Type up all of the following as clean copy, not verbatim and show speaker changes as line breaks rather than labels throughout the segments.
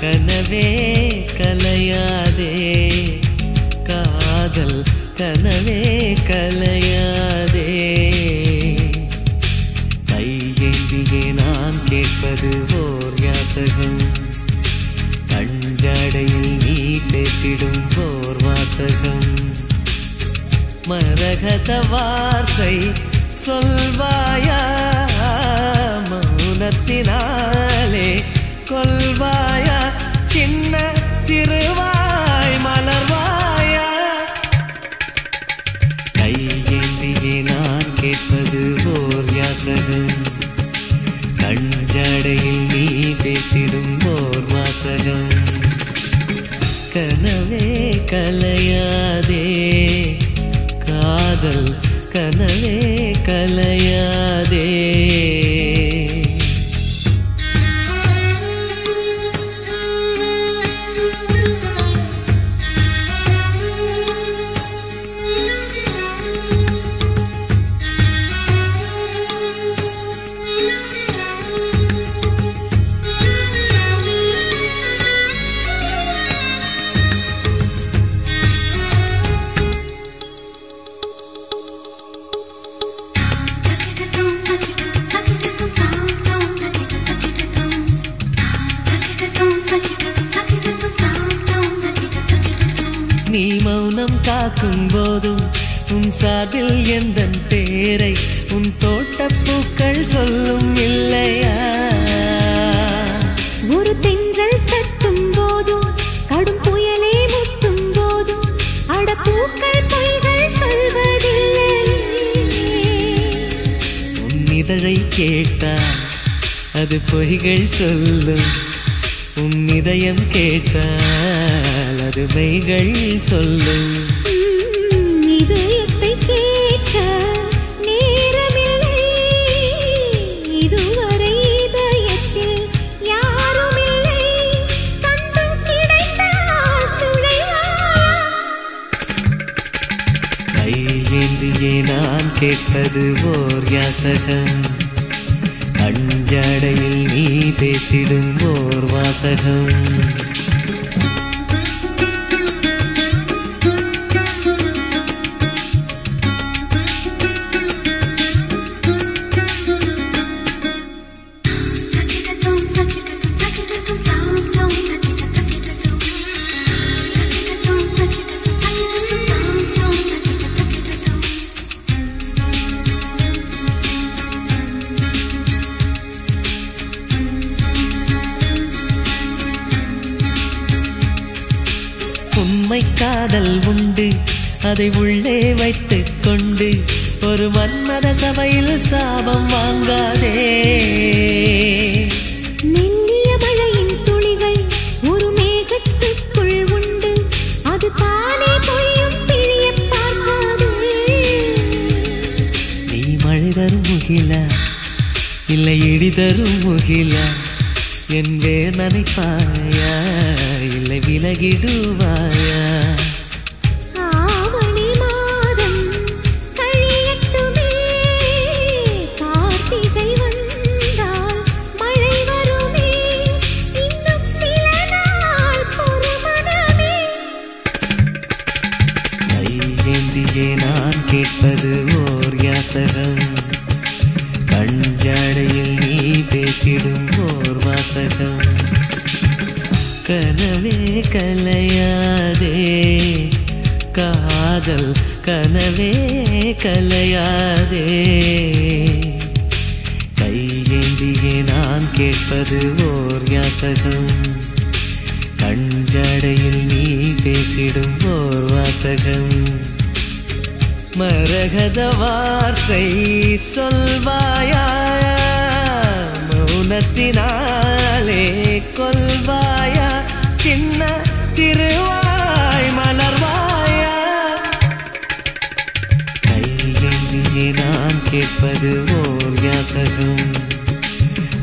கனவே கலையாதே காதல் கனவே கலையாதே கையேந்தியே நான் கேட்பது ஓர் யாசகம் கஞ்சாடையில் நீ பேசிடும் ஓர் வாசகம் மரகத வார்த்தை சொல்வாயா மௌனத்தினாலே கொல்வாயா சின்ன திருவாய் மலர்வாயா கையேந்தியே நான் கேட்பது ஓர் யாசகம் கஞ்சாடையில் நீ பேசிடும் ஓர் வாசகம் கனவே கலையாதே காதல் கனவே கலையாதே நீ மௌனம் காக்கும் போதும் உன் சார்பில் எந்தன் பேரை உன் தோட்டப்பூக்கள் சொல்லும் இல்லையா
ஒரு தென்றல் தட்டும் போதும் கடும் புயலே முட்டும் போதும் அடப்பூக்கள் பொய்கள் சொல்வதில்லை
உன் இதழை கேட்டால் அது பொய்கள் சொல்லும் உன் இதயம் கேட்டால் அது மெய்கள் சொல்லும்
இதயத்தை கேட்க நேரமில்லை இதுவரை இதயத்தில் யாருமில்லை சந்தம் கிடைத்தால் துணைவாயா
கையேந்தியே நான் கேட்பது ஓர் யாசகம் அஞ்சாடையில் நீ பேசிடும் ஓர் வாசகம் உண்மை காதல் உண்டு அதை உள்ளே வைத்துக் கொண்டு ஒரு மன்மத சபையில் சாபம் வாங்காதே
மெல்லிய மழையின் துளிகள் ஒரு மேகத்துக்குள் உண்டு அது தானே பொழியும் பிழிய பார்க்காது
நீ மழை தரும் முகிலா இல்லை இடி தரும் முகிலா என் வேர் நனைப்பாயா இல்லை விலகிடுவாயா
ஆவணி மாதம் கழியட்டுமே கார்த்திகை வந்தால் மழை வருமே இன்னும் சில நாள் பொறுமனமே
கையேந்தியே நான் கேட்பது ஓர் யாசகம் கஞ்சாடையில் நீ பேசிடும் ஓர் வாசகம் கனவே கலையாதே காதல் கனவே கலையாதே கையேந்தியே நான் கேட்பது ஓர் யாசகம் கஞ்சாடையில் நீ பேசிடும் ஓர் வாசகம் மரகத வார்த்தை சொல்வாயா மௌனத்தினாலே கொல்வாயா சின்ன திருவாய் மலர்வாயா கையேந்தியே நான் கேட்பது ஓர் யாசகம்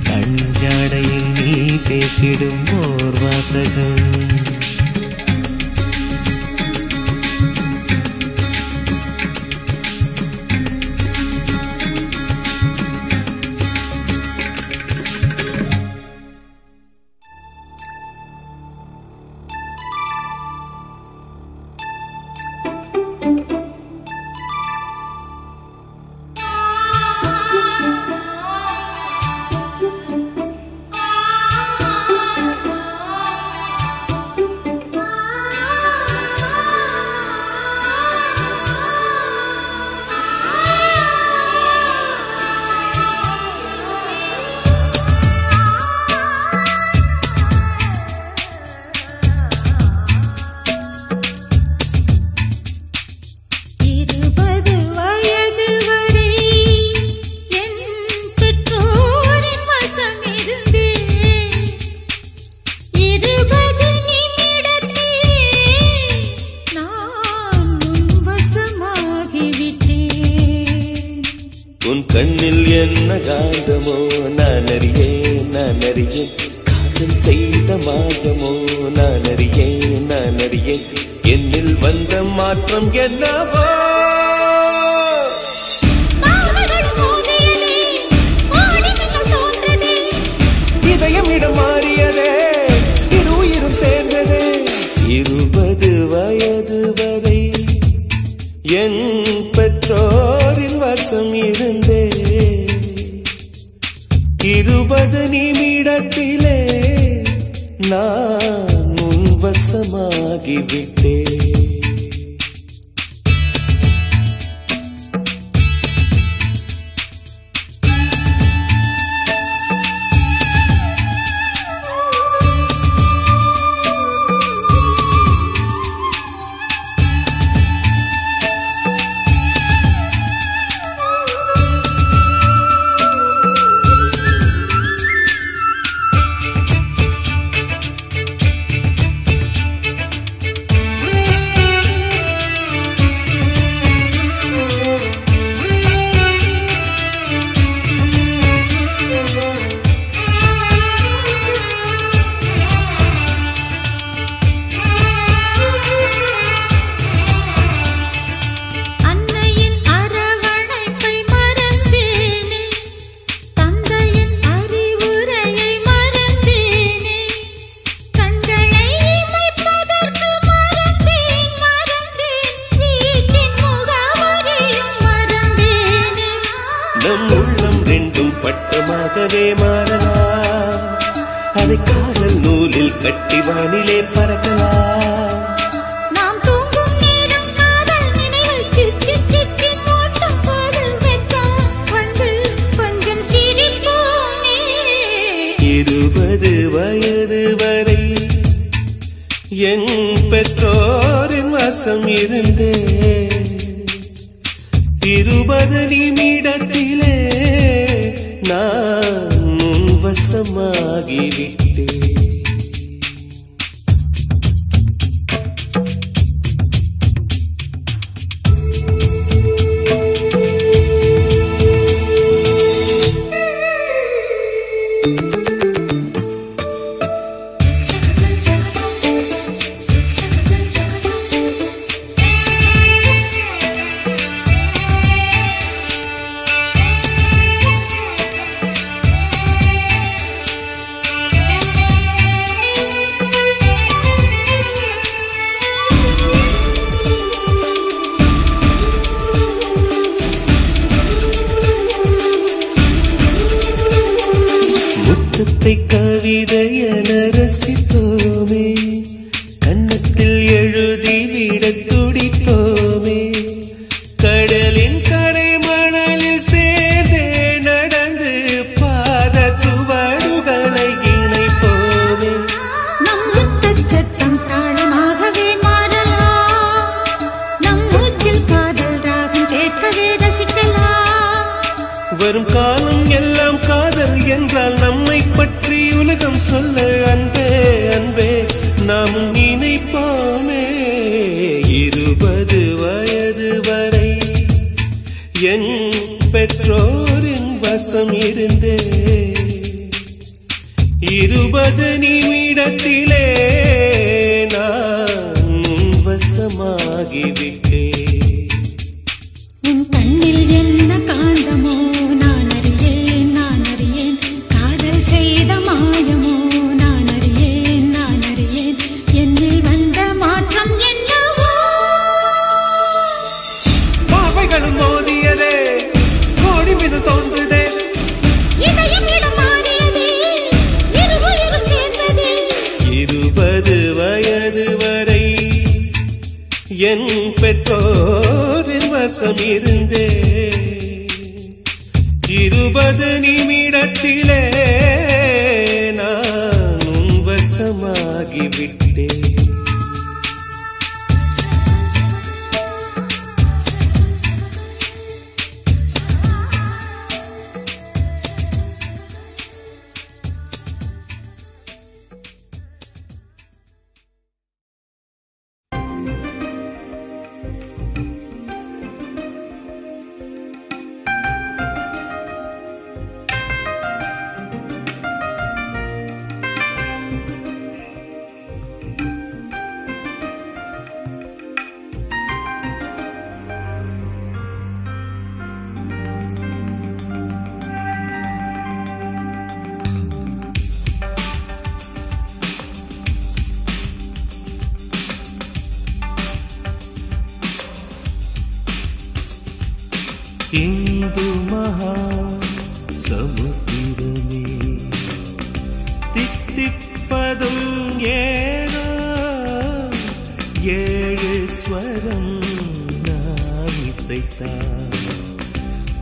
கஞ்சாடையில் நீ பேசிடும் ஓர் வாசகம்
உன் கண்ணில் என்ன காந்தமோ நான் அறியேன் காதல் செய்த மாயமோ நான் அறியேன் என்னில் வந்த மாற்றம் என்னவோ இதயம் இடம் மாறியதே இரு உயிரும் சேர்ந்ததே 20 வயது வரை என் பெற்றோரின் வசம் இருந்தே 20 நிமிடத்திலே நான் உன் வசமாகிவிட்டேன் இந்து மகா சமுத்திரமே தித்திப்பதும் ஏனோ ஏழு ஸ்வரம் நான் இசைத்தார்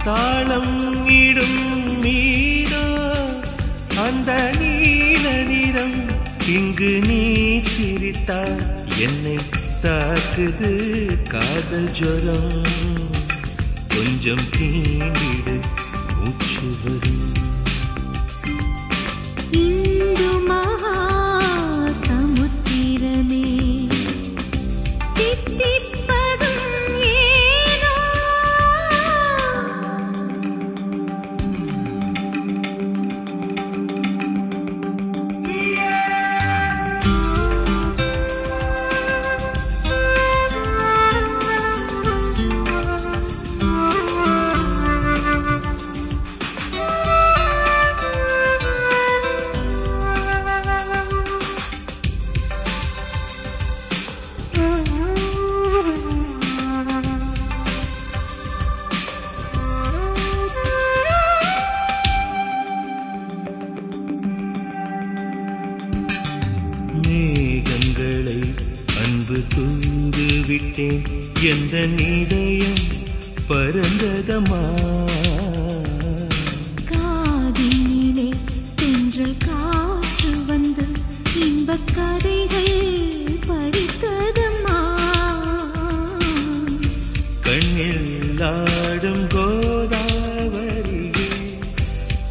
தாளம் இடும் மீனோ அந்த நீல நிறம் இங்கு நீ சிரித்தார் என்னை தாக்குது காதல் ஜுரம் கொஞ்சம் தீண்டிடு மூச்சு வரும்
இந்து மகா சமுத்திரமே தித்திப்பதும் ஏனோ
மேகங்களை அன்பு தூது விட்டேன் எந்த இதயம் பரந்ததமா
காதினிலே தென்றல் காற்று வந்து இன்பக் கதைகள் படித்ததம்மா
கண்ணில் ஆடும் கோதாவரியே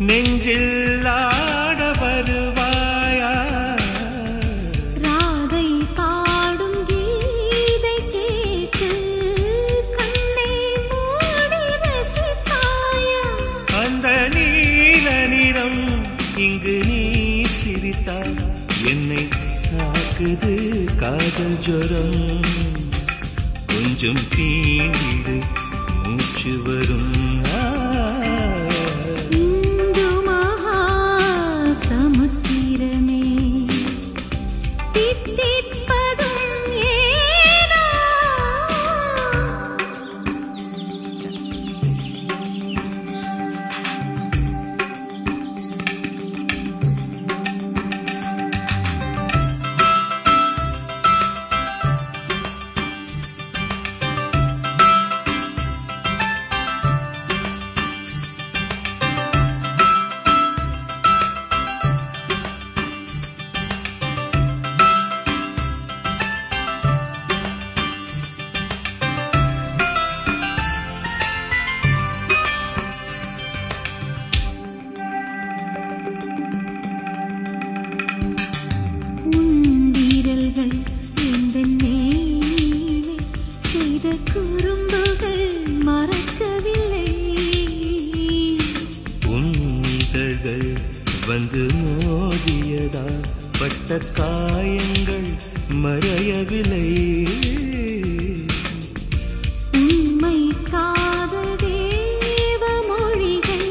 நெஞ்சில் ஆட வருவாயா
ராதை பாடும் கீதை கேட்டு கண்ணை மூடி ரசிப்பாயா
அந்த நீல நிறம் இங்கு நீ சிரித்தாய் என்னை தாக்குது காதல் ஜுரம் கொஞ்சம் தீண்டிடு மூச்சு வரும்
இந்து மகா சமுத்திரமே தித்திப்பதும் ஏனோ உந்திரல்கள் எந்த நேரிலே செய்த குறும்புகள் மறக்கவில்லை
உன்னிதழ்கள் வந்து மோதியதா பட்ட காயங்கள் மறையவில்லை
உண்மை காதல் தேவ மொழிகள்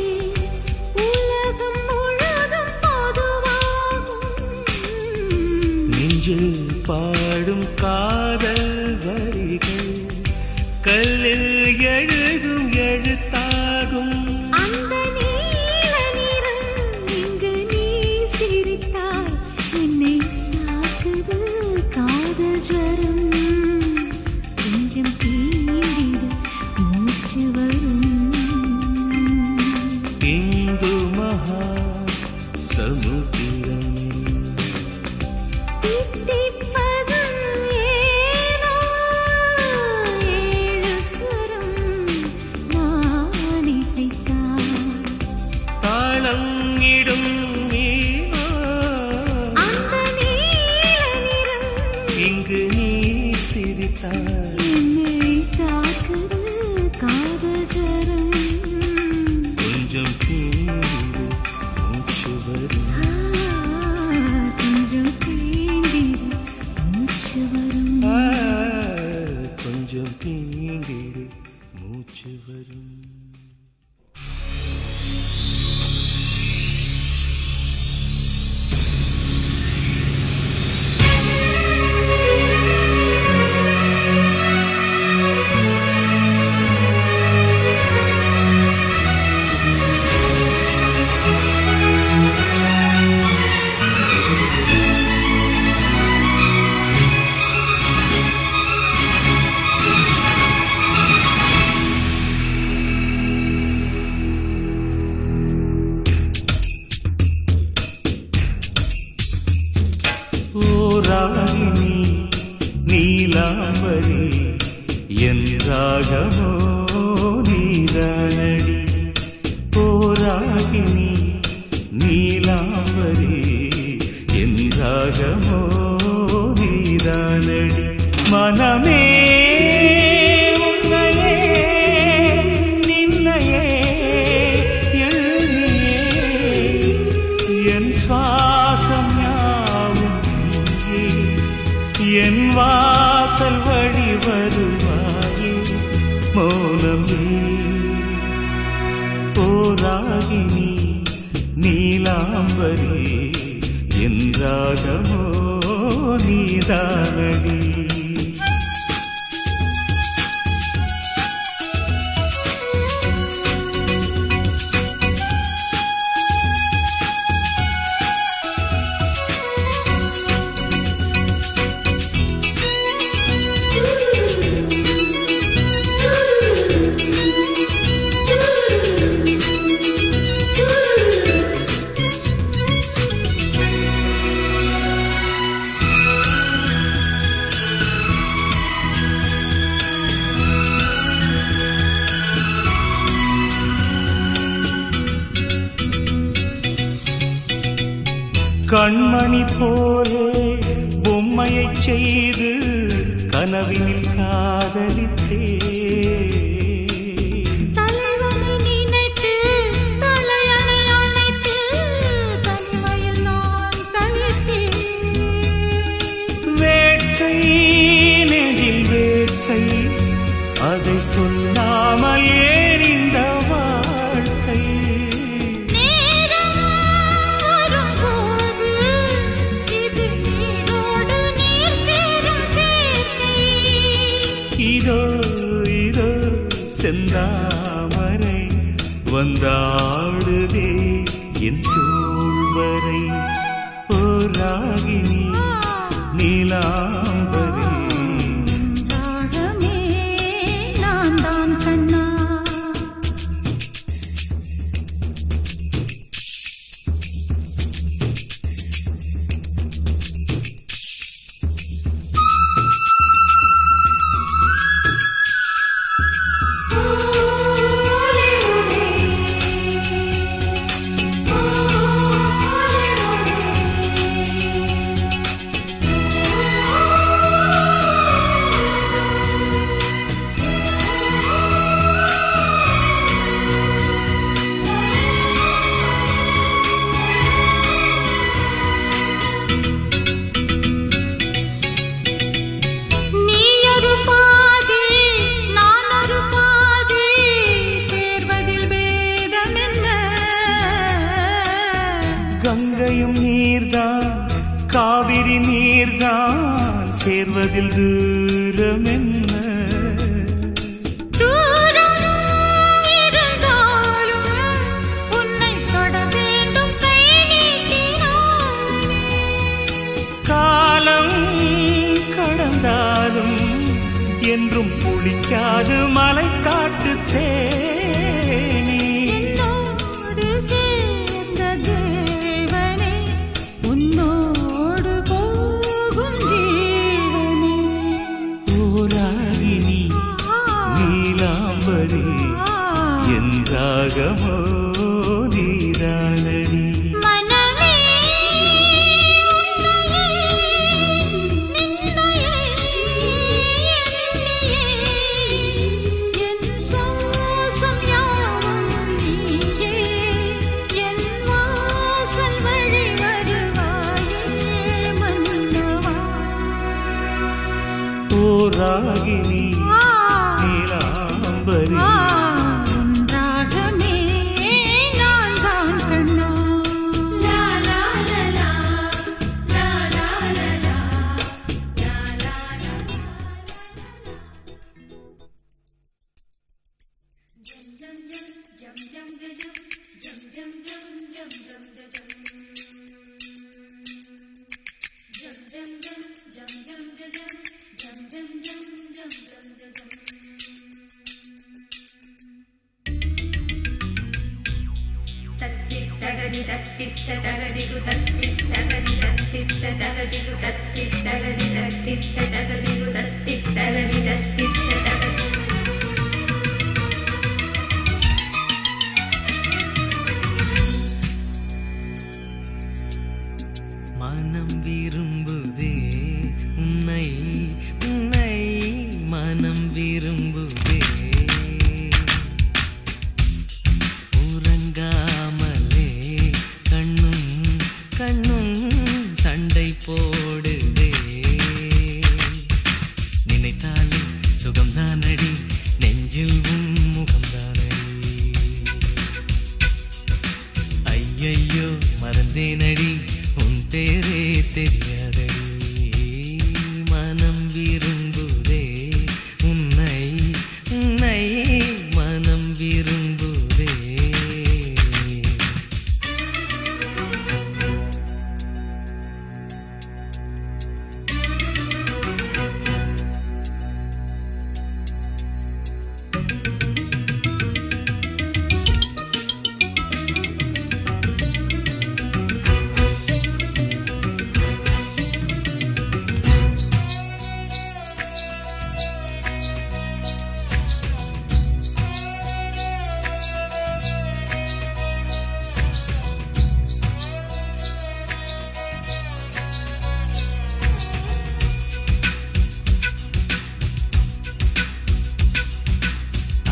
உலகம் முழுதும் பொதுவாகும்
நெஞ்சில் பாடும் காதல் வரிகள் கல்லில் எழுதும் எழுத்தாகும்
அந்த நீல நிறம் இங்கு நீ சிரித்தாய் என்னை தாக்குது காதல் ஜுரம் கொஞ்சம் தீண்டிடு மூச்சு வரும்
இந்து மகா சமுத்திரமே
தித்திப்பதும் ஏனோ ஏழு ஸ்வரம் நான் இசைத்தார்
தாளம் இடும் மீனோ
அந்த நீல நிறம்
இங்கு நீ சிரித்தாய்
என்னை தாக்குது காதல் ஜுரம்
கொஞ்சம் தீண்டிடு மூச்சு வரும்
கொஞ்சம் தீண்டிடு
ராகினி நீலாம்பரி என் ராகமோ நீதானடி ஓ ராகினி நீலாம்பரி என் ராகமோ நீதானடி மனமே உன்னையே நின்னையே எண்ணியே என் சுவாசம் யாவும் நீயே என் வாசல் வழி வருவாயே மௌனமே ஓ ராகினி நீலாம்பரி என் ராகமோ நீதானடி கண்மணி போலே பொம்மையைச் செய்து கனவினில் காதலித்தே
தலைவனை நினைத்து தலையணை அணைத்து தனிமையில் நான் தவித்தேன்
வேட்கை நெஞ்சில் வேட்கை அதை சொல்லாமல் ஏன் இந்த வாழ்க்கை இதோ இதோ செந்தாமரை வந்தாடுதே என் தோள் வரை ஓ ராகினி நீலாம்பரி
ராகமே நான் தான் கண்ணா
கங்கையும் நீர்தான் காவிரி நீர்தான் சேர்வதில் தூரம் என்ன
தூரம் இருந்தாலும் உன்னை தொட வேண்டும் கை நீட்டினானே
காலம் கடந்தாலும் என்றும் புளிக்காது மலை காட்டு தேனி
என்னோடு சேர்ந்த தேவனே உன்னோடு போகும் ஜீவனே
ஓ ராகினி நீலாம்பரி என் ராகமோ நீதானடி
மனமே நின்னையே என் சுவாசம் யாவும் நீயே என் வாசல் வழி வருவாயே மன்னவா
ஓ ராகினி நீலாம்பரி
ராகமே நான் தான் கண்ணா லா லா லா லா லா லா லா
தத்தித்தக
மனம் விரும்புதே உன்னை உன்னை மனம் விரும்புதே உறங்காமலே கண்ணும் கண்ணும் சண்டை போடுதே நினைத்தாலே சுகம்தானடி நெஞ்சில் உன் முகம்தானடி ஐயையோ மறந்தேனடி உன் பேரே தெரியாதடி மனம் விரும்புதே உன்னை உன்னை மனம் விரும்புதே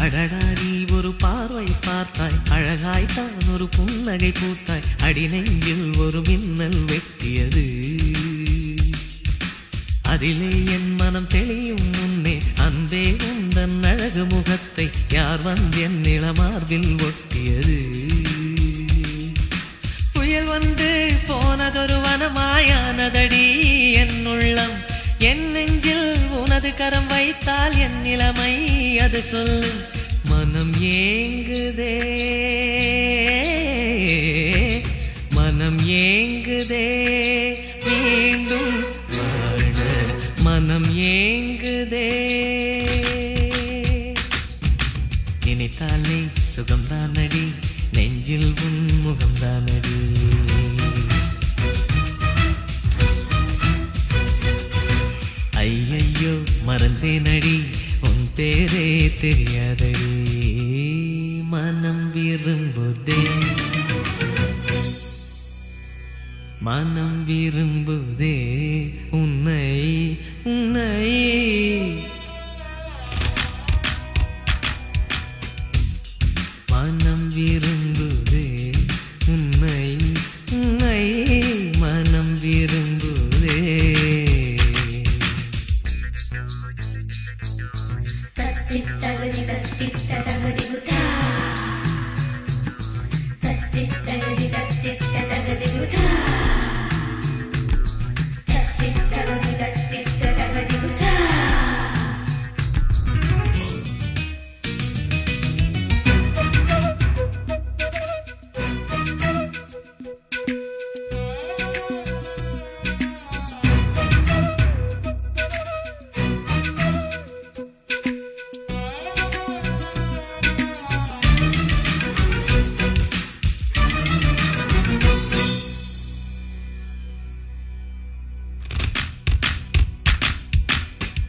அடடா நீ ஒரு பார்வை பார்த்தாய் அழகாய்த்தான் ஒரு புன்னகை பூத்தாய் அடி நெஞ்சில் ஒரு மின்னல் வெட்டியது அதிலே என் மனம் தெளியும் முன்னே அன்பே உந்தன் அழகு முகத்தை யார் வந்து என் நிலமார்பில் ஒட்டியது புயல் வந்து போனதொரு வனமாயானதடி என் உள்ளம் என் நெஞ்சில் உனது கரம் வைத்தால் என் நிலைமை அது சொல்லு மனம் ஏங்குதே மனம் ஏங்குதே மீண்டும் வாழ மனம் ஏங்குதே நினைத்தாலே சுகம்தானடி நெஞ்சில் உன் முகம்தானடி ஐயையோ மறந்தேனடி உன் பேரே தெரியாதடி மனம் விரும்புதே மனம் விரும்புதே உன்னை உன்னை மனம் விரும்புதே உன்னை உன்னை மனம் விரும்புதே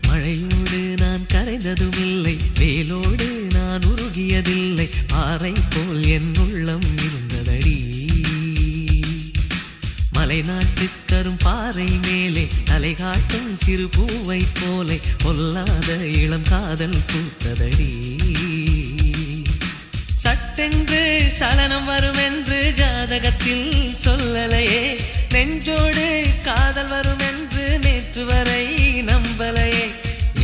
மழையோடு நான் கரைந்ததுமில்லை வேலோடு நான் உருகியதில்லை பாறை போல் என் உள்ளம் இருந்ததடி மலைநாட்டு கரும் பாறை மேலே தலை காட்டும் சிறு பூவை போலே பொல்லாத இளம் காதல் பூத்ததடி சட்டென்று சலனம் வரும் என்று ஜாதகத்தில் சொல்லலையே நெஞ்சோடு காதல் வரும் என்று நேற்று வரை நம்பலையே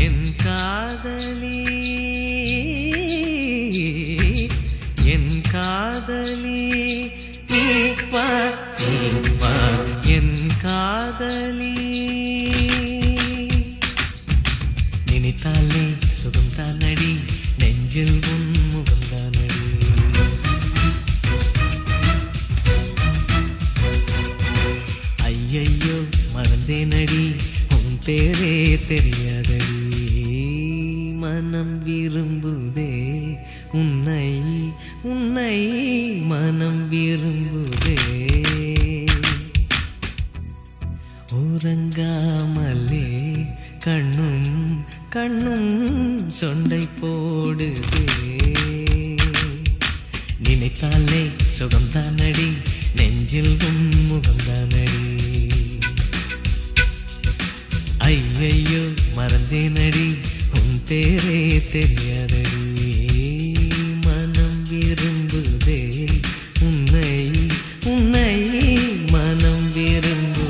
என் காதலி என் காதலி நீ வா என் காதலி நினைத்தாலே சுகம்தானடி நெஞ்சில் உன் முகம்தானடி ஐயையோ மறந்தேனடி உன் பேரே தெரியாதடி மனம் விரும்புதே உன்னை உன்னை மனம் விரும்புதே உறங்காமலே கண்ணும் கண்ணும் சொண்டை போடுதே நினைத்தாலே சுகம்தானடி நெஞ்சில் முகம்தானடி ஐயையோ மறந்தேனடி உன் பேரே தெரியாதடி மனம் விரும்புதே உன்னை உன்னை மனம் விரும்புதே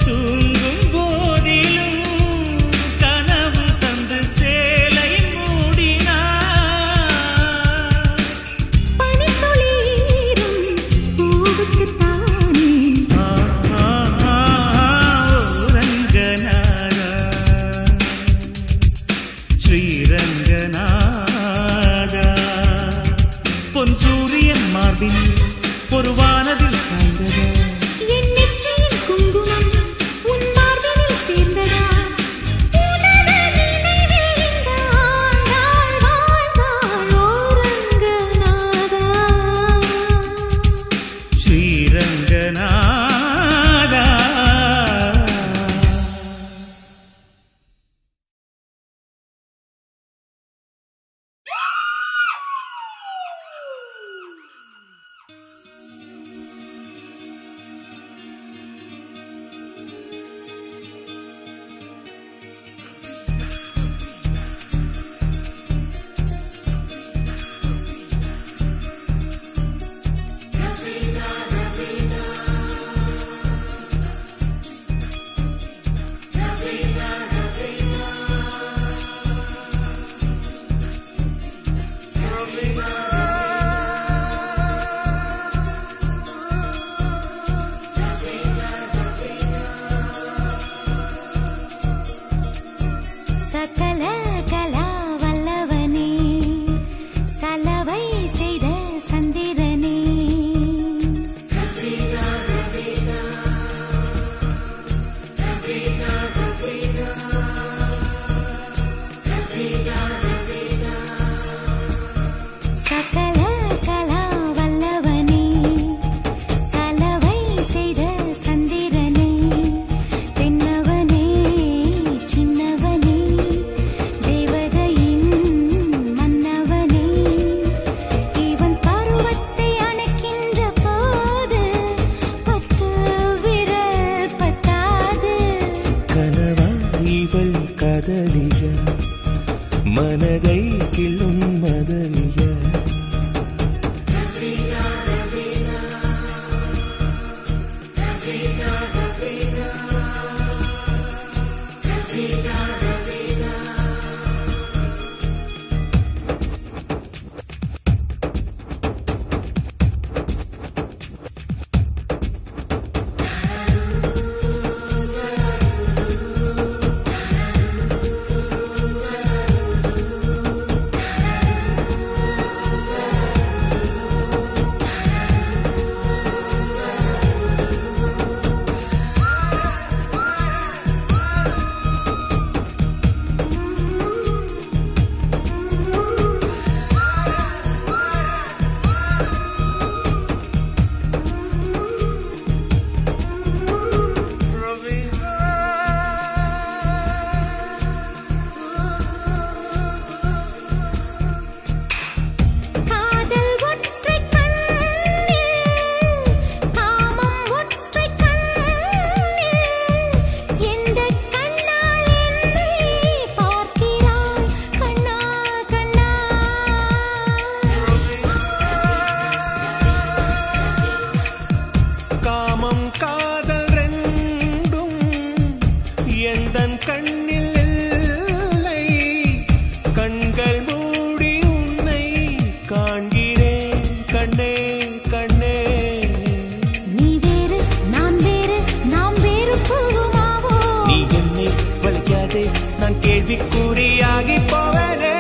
தூங்கும் போதிலும் கனவு தந்து சேலை
சகல கலா வல்லவனே சலவை செய்த சந்திரனே சகல கலா வல்லவனே சலவை செய்த சந்திரனே தென்னவனே சின்னவனே தேவதையின் மன்னவனே இவன் பருவத்தை அணைக்கின்ற போது 10 விரல் பத்தாது
கனவா இவள் காதலியா மனதை கிள்ளும் மதலியா நான் கேள்விக்குறியாகி போவனே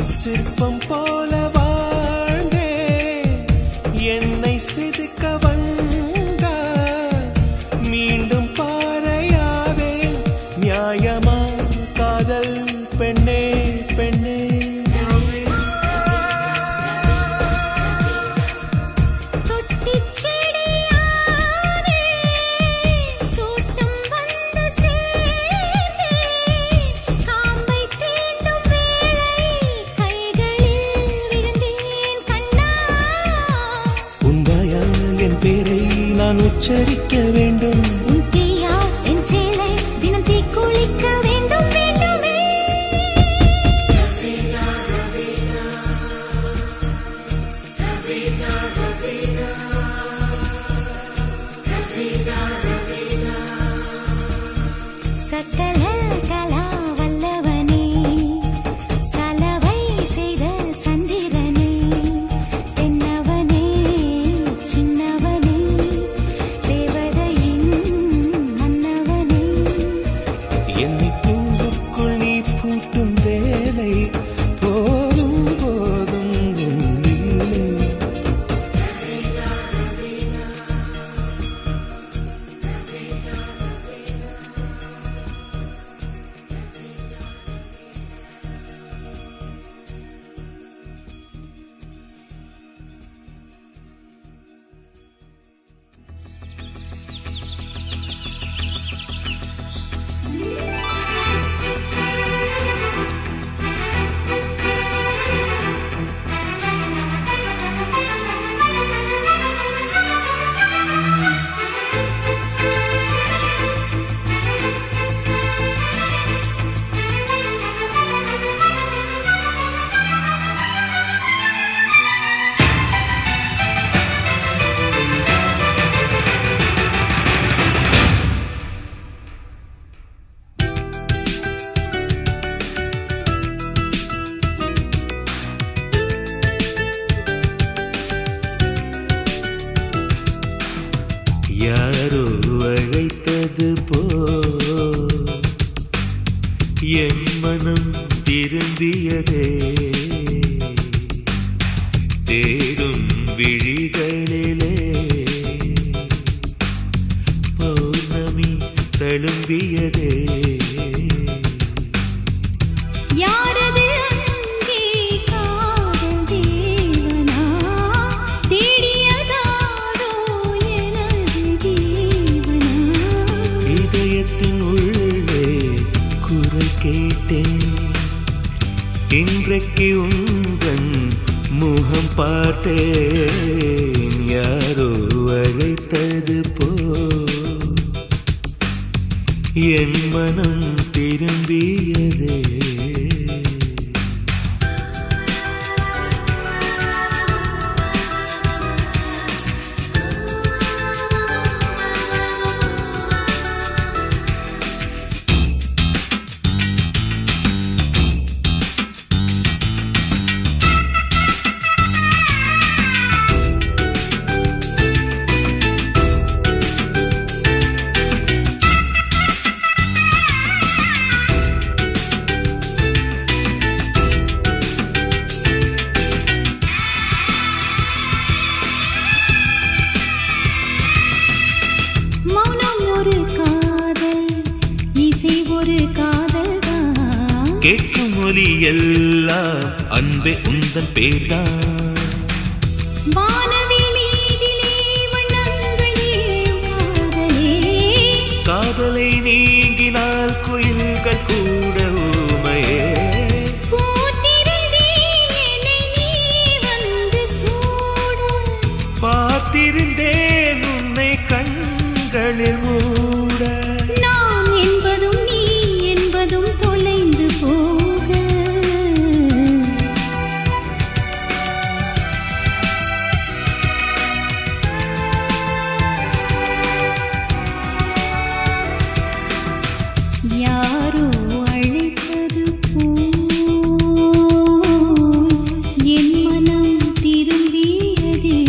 சிற்பம் போல வாழ்ந்தே என்னை செதுக்க வந்த மீண்டும் பாறையாவே நியாயமா காதல் பெண்ணே பெண்ணே நான் உச்சரிக்க வேண்டும்
உன் தீயா என் சேலை தினம் தீ குளிக்க வேண்டும் வேண்டுமே சகல கலா வல்லவனே சலவை செய்த சந்திரனே தென்னவனே சின்னவனே தேவதையின்
என் மனம் திரும்பியதே தேடும் விழிகளிலே பௌர்ணமி தழும்பியதே
யாரது அங்கே காதல் தேவனா தேடியதாரோ எனது ஜீவனா
இதயத்தின் உள்ளே குரல் கேட்டேன் இன்றைக்கு உந்தன் முகம் பார்த்தேன் யாரோ அழைத்தது போ என் மனம் திரும்பியதே கேட்கும் ஒலி எல்லாம் அன்பே உந்தன் பேர்தான் காதலை நீங்கினால் குயில்கள் கூட ஊமையே பார்த்திருந்தேன் உன்னை கண்களில் மூட
நான் என்பதும் நீ என்பதும் தொலைந்து போக யாரோ அழைத்தது போல் என் மனம் திரும்பியதே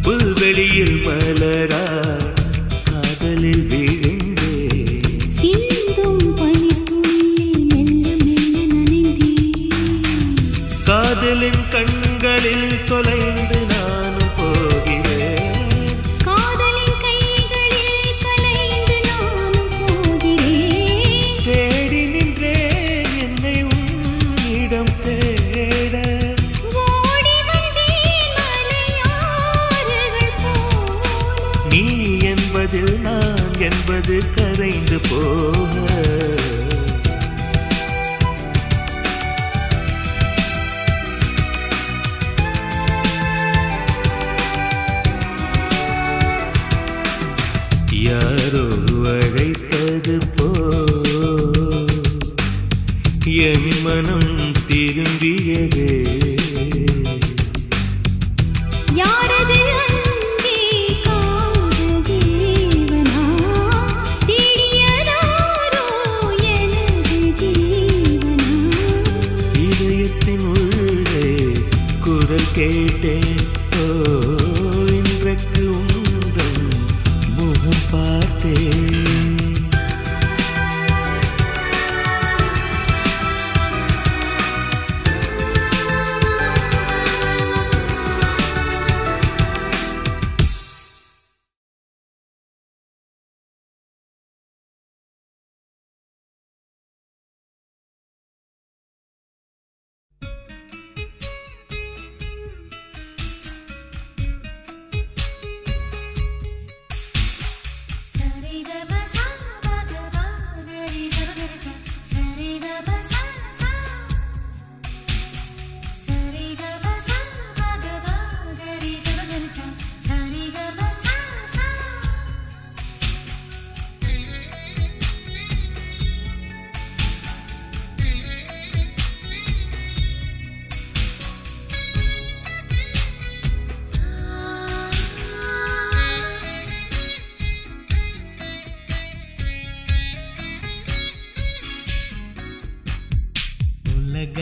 புல்வெளியில் மலராய் காதலில் விழுந்தே
சிந்தும் பனித்துளியில் மெல்ல மெல்ல நனைந்தே
காதலின் கண்களில் தொலைந்து நானும் போகிறேன்
காதலின் கைகளில் கலைந்து நானும் போகிறேன்
தேடி நின்றேன் என்னை உன்னிடம் தேட
ஓடி வந்தேன் மலையாறுகள் போல
நீ என்பதில் நான் என்பது கரைந்து போக யாரோ அழைத்தது போ என் மனம் திரும்பியதே
யாரது அங்கே காதல் தேவனா தேடியதாரோ எனது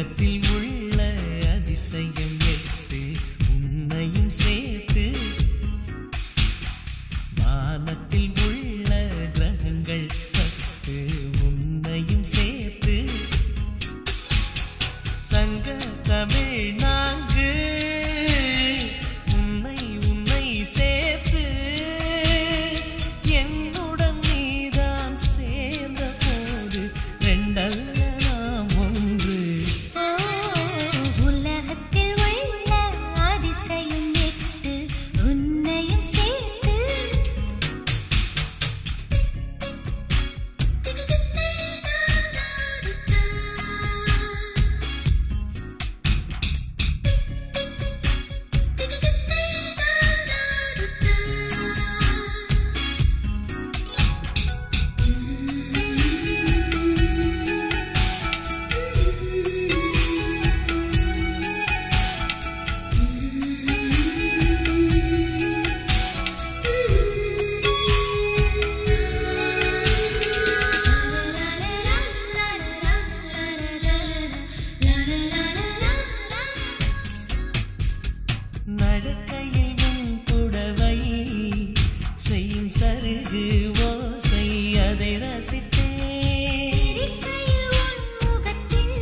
உலகத்தில் உள்ள அதிசயம் 8 உன்னையும் சேர்த்து வானத்தில் உள்ள கிரகங்கள் 10 உன்னையும் சேர்த்து சங்க தமிழ் நான்கு உன்னை உன்னை சேர்த்து என்னுடன் நீதான் சேர்ந்த போது ரெண்டல்ல நாம் ஒன்று
உலகத்தில் உள்ள அதிசயம் 8 உன்னையும் சேர்த்து
நடக்கையில் உன் புடவை செய்யும் சருகு ஓசை அதை ரசித்தேன்
சிரிக்கையில் உன் முகத்தில்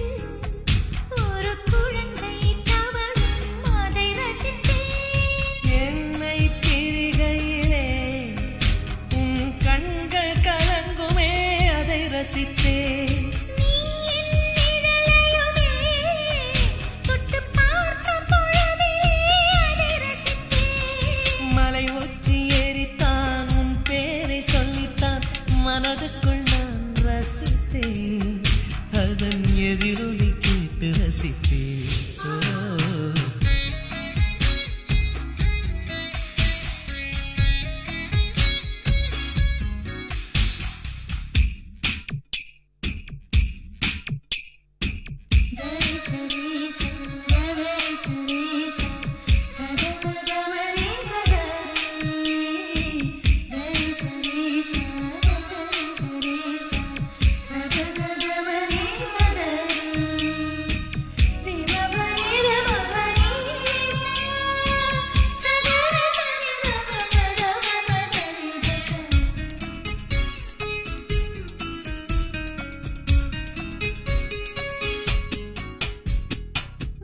ஒரு குழந்தை தவழும் அதை ரசித்தேன்
என்னை பிரிகையிலே உன் கண்கள் கலங்குமே அதை ரசித்தேன்
நீ என் நிழலையுமே தொட்டு பார்த்த பொழுதிலே அதை ரசித்தேன்
மலை ஒற்றி ஏறித்தான் உன் பேரை சொல்லித்தான் மனதுக்குள் நான் ரசித்தேன் அதன் எதிரொலி கேட்டு ரசித்தேன்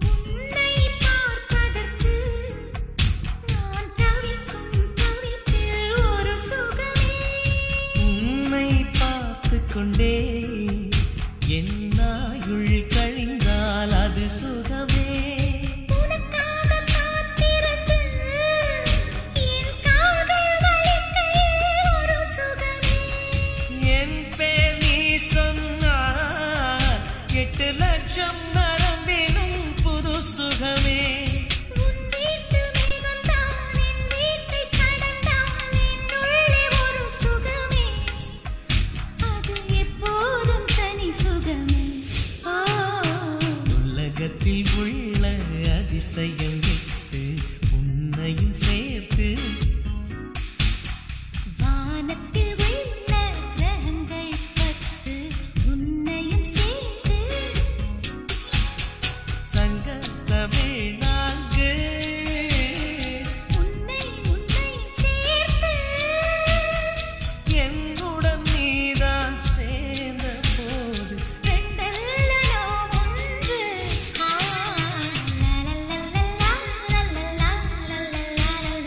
உன்னை பார்ப்பதற்கு நான் தவிக்கும் தவிப்பில் ஒரு சுகமே
உன்னை பார்த்து கொண்டே என் நாயுள் கழிந்தால் அது சுகமே
உனக்காக காத்திருந்து என் கால்கள் வலிக்கையில் ஒரு சுகமே
என் பேர் நீ சொன்னார் 8 லட்சம் நரம்பினும் புது சுகமே
உன் வீட்டு மேகம்தான் என் வீட்டை கடந்தான் என்னுள்ளே ஒரு சுகமே அது எப்போதும் தனி சுகமே
உலகத்தில் உள்ள அதிசயம் 8 உன்னையும் சேர்த்து
வானத்தில் உள்ள கிரகங்கள் 10 உன்னையும் சேர்த்து
சங்க தமிழ் நான்கு
உன்னை உன்னை சேர்த்து
என்னுடன் நீதான் சேர்ந்த போது
ரெண்டல்ல நாம் ஒன்று லா லா லா லா லா லா லா லா லா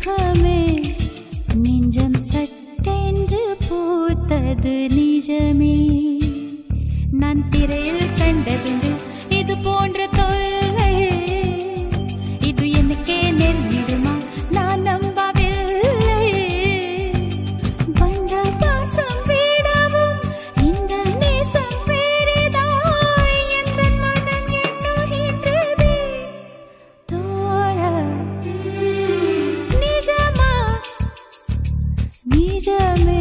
சுகமே நெஞ்சம் சட்டென்று பூத்தது நிஜமே நான் திரையில் கண்டதுண்டு இது போன்ற தொல்லை இது எனக்கே நெருங்கிடுமா நான் நம்பவில்லை வந்த பாசம் விடவும் இந்த நேசம் பெரிதாய் எந்த மனம் எண்ணுகின்றதே தோழா நிஜமா நிஜமே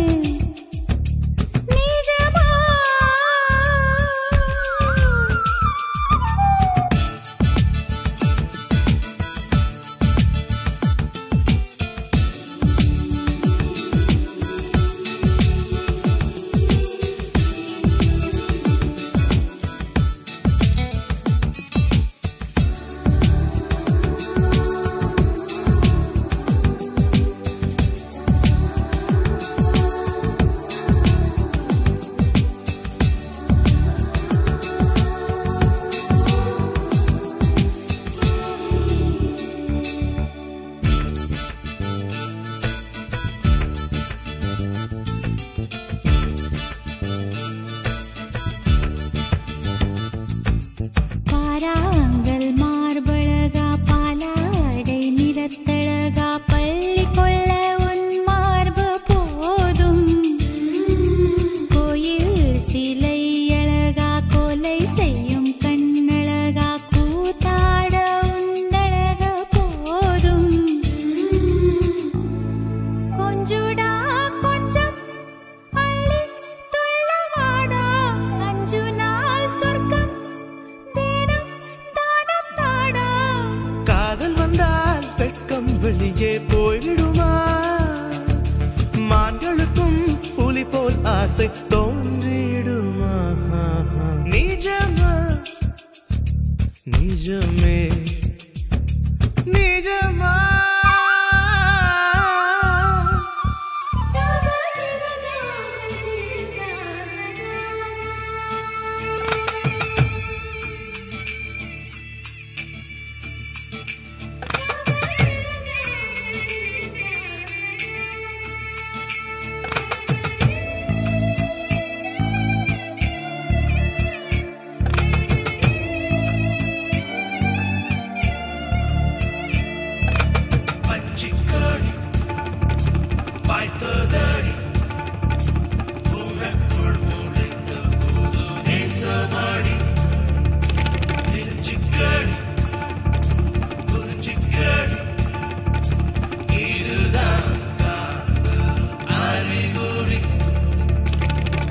பாராங்கல் மார்பழகா பாலாடை நிறத்தழகா பள்ளி கொள்ள உன் மார்பு போதும் கோயில் சிலை அழகா கொலை செய்யும் கண்ணழகா கூத்தாட உண்டழக போதும் கொஞ்சுடா கொஞ்சம் பள்ளி துள்ளவாடா அஞ்சு நாள் சொர்க்கம்
வெளியே போய்விடுமா மான்களுக்கும் புலி போல் ஆசை தோன்றிடுமா நிஜமா நிஜமே நிஜமா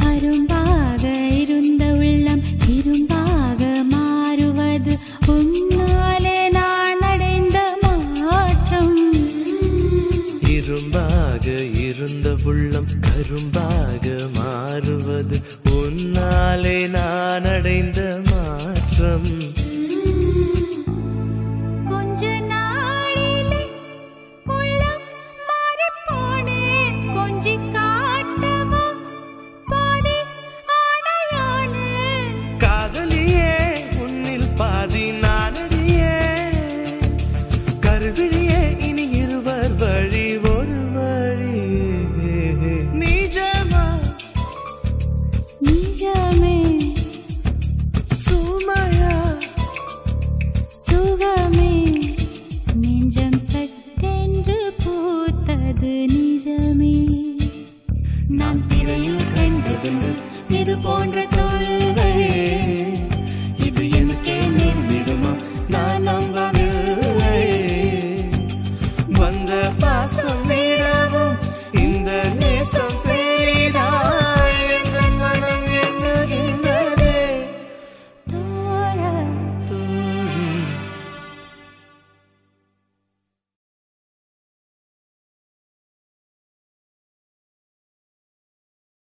அரும்பாக இருந்த உள்ளம் இரும்பாக மாறுவது உன்னாலே நான் அடைந்த மாற்றம்
இரும்பாக இருந்த உள்ளம் கரும்பாக மாறுவது உன்னாலே நான் அடைந்த மாற்றம்
கொஞ்ச நாளிலே உள்ளம் மாறிப்போனேன் கொஞ்சி காட்டவா பாதி ஆணையானேன்
காதலியே உன்னில் பாதி நானடியே கருவிழியே இனி இருவர் வழி ஒரு வழி நிஜமா
நிஜமே
சுமையா
சுகமே நெஞ்சம் சட்டென்று பூத்தது நிஜமே